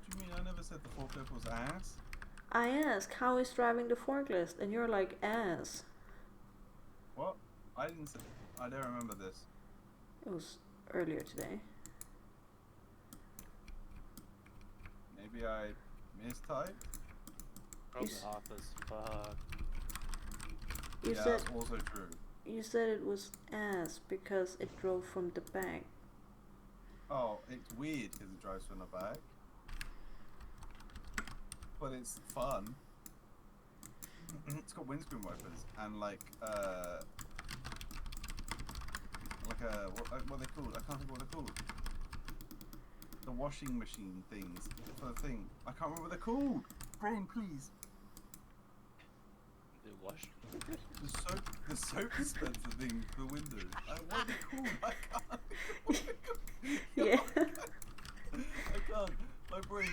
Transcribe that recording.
What do you mean? I never said the forklift was ass. I asked how is driving the forklift, and you're like ass. What? I didn't say. I don't remember this. It was earlier today. Maybe I mistyped. Probably s- half as fuck. You Yeah, said that's also true. you said it was ass because it drove from the back. Oh, it's weird because it drives from the back. But it's fun. It's got windscreen wipers and like a what are they called? I can't think of what they're called. The washing machine things for the thing. I can't remember what they're called. Brain, please. The wash. The soap dispenser thing for windows. What are they called? I can't. Yeah. I can't. My brain